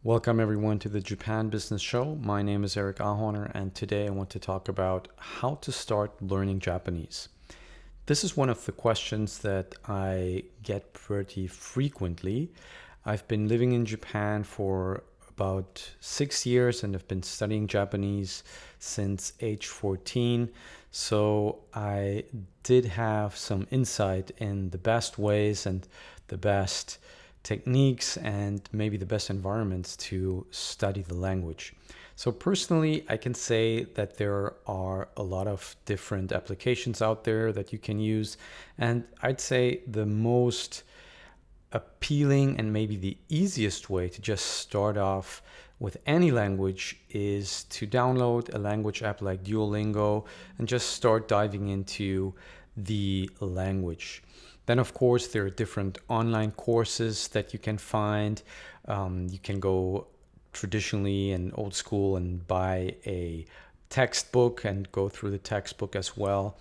Welcome everyone to the Japan Business Show. My name is Eric Ahorner, and today I want to talk about how to start learning Japanese. This is one of the questions that I get pretty frequently. I've been living in Japan for about 6 years and have been studying Japanese since age 14. So I did have some insight in the best ways and the best techniques and maybe the best environments to study the language. So personally, I can say that there are a lot of different applications out there that you can use. And I'd say the most appealing and maybe the easiest way to just start off with any language is to download a language app like Duolingo and just start diving into the language. Then, of course, there are different online courses that you can find. You can go traditionally and old school and buy a textbook and go through the textbook as well.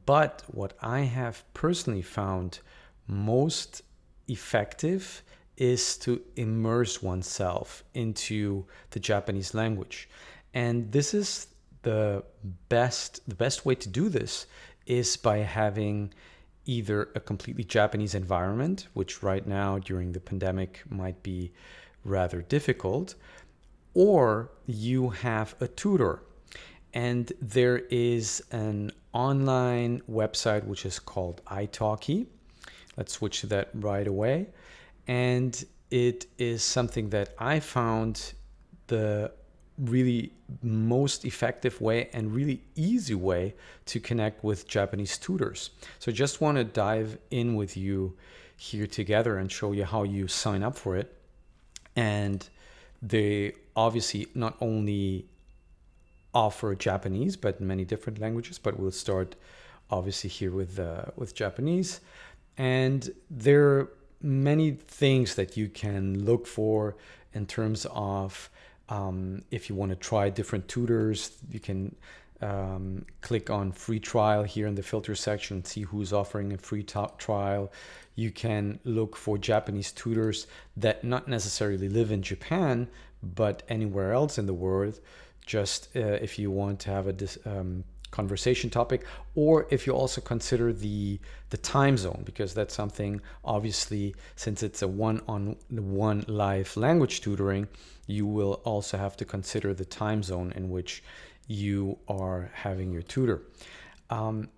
But what I have personally found most effective is to immerse oneself into the Japanese language. And this is the best way to do this is by having either a completely Japanese environment, which right now during the pandemic might be rather difficult, or you have a tutor. And there is an online website which is called italki. Let's switch to that right away. And it is something that I found the really most effective way and really easy way to connect with Japanese tutors. So just want to dive in with you here together and show you how you sign up for it. And they obviously not only offer Japanese, but many different languages, but we'll start obviously here with Japanese. And there are many things that you can look for in terms of if you want to try different tutors. You can click on free trial here in the filter section and see who's offering a free trial. You can look for Japanese tutors that not necessarily live in Japan, but anywhere else in the world, just if you want to have a conversation topic, or if you also consider the time zone, because that's something, obviously, since it's a one-on-one live language tutoring, you will also have to consider the time zone in which you are having your tutor.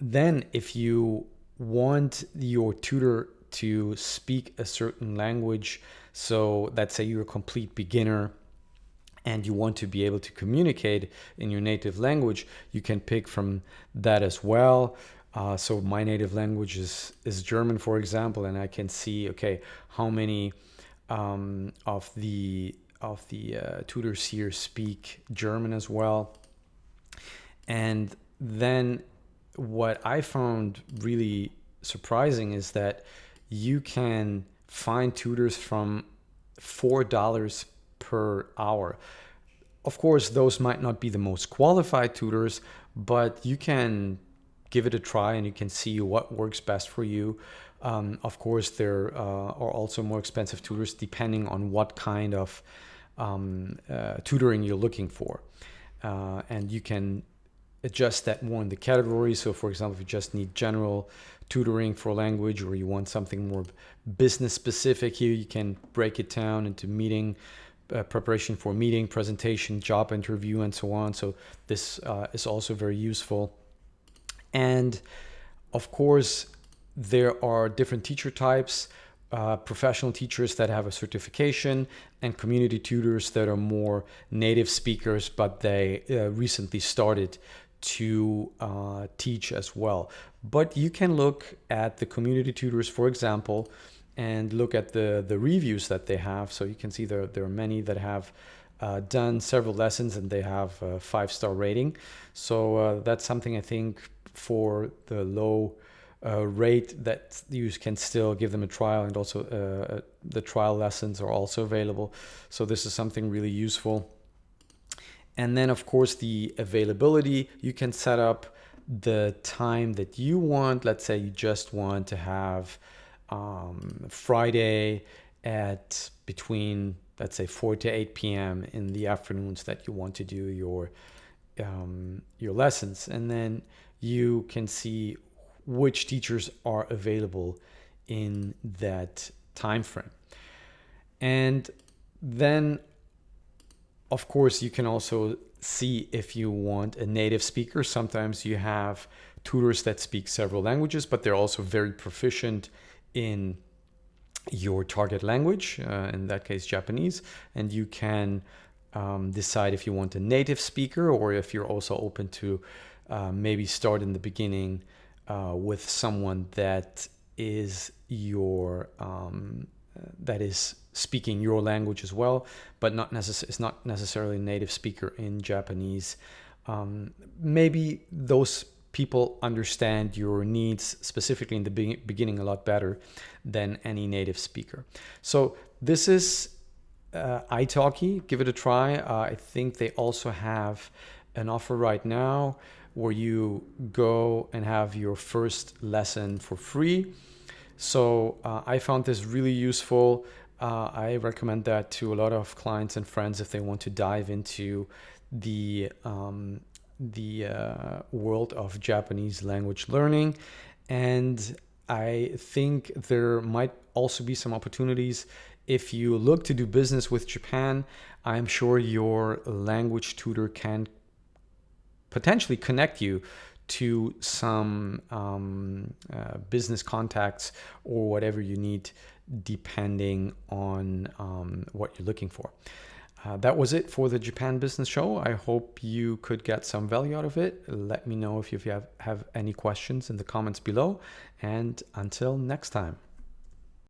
Then if you want your tutor to speak a certain language, so let's say you're a complete beginner and you want to be able to communicate in your native language, you can pick from that as well. So my native language is German, for example, and I can see, okay, how many of the tutors here speak German as well. And then what I found really surprising is that you can find tutors from $4 per hour. Of course, those might not be the most qualified tutors, but you can give it a try and you can see what works best for you. Of course, there are also more expensive tutors depending on what kind of tutoring you're looking for. And you can adjust that more in the category. So for example, if you just need general tutoring for language, or you want something more business specific, here you can break it down into meeting preparation for meeting, presentation, job interview, and so on. So this is also very useful. And of course, there are different teacher types, professional teachers that have a certification, and community tutors that are more native speakers, but they recently started to teach as well. But you can look at the community tutors, for example, and look at the reviews that they have. So you can see there are many that have done several lessons and they have a 5-star rating. So that's something I think for the low rate that you can still give them a trial, and also the trial lessons are also available. So this is something really useful. And then of course the availability, you can set up the time that you want. Let's say you just want to have Friday at between let's say 4 to 8 p.m. in the afternoons that you want to do your lessons, and then you can see which teachers are available in that time frame. And then, of course, you can also see if you want a native speaker. Sometimes you have tutors that speak several languages, but they're also very proficient in your target language, in that case Japanese, and you can decide if you want a native speaker or if you're also open to maybe start in the beginning with someone that is speaking your language as well, but is not necessarily a native speaker in Japanese. Maybe those people understand your needs specifically in the beginning a lot better than any native speaker. So this is italki. Give it a try. I think they also have an offer right now where you go and have your first lesson for free. So I found this really useful. I recommend that to a lot of clients and friends if they want to dive into the world of Japanese language learning. And I think there might also be some opportunities if you look to do business with Japan. I'm sure your language tutor can potentially connect you to some business contacts or whatever you need, depending on what you're looking for. That was it for the Japan Business Show. I hope you could get some value out of it. Let me know if you have any questions in the comments below. And until next time.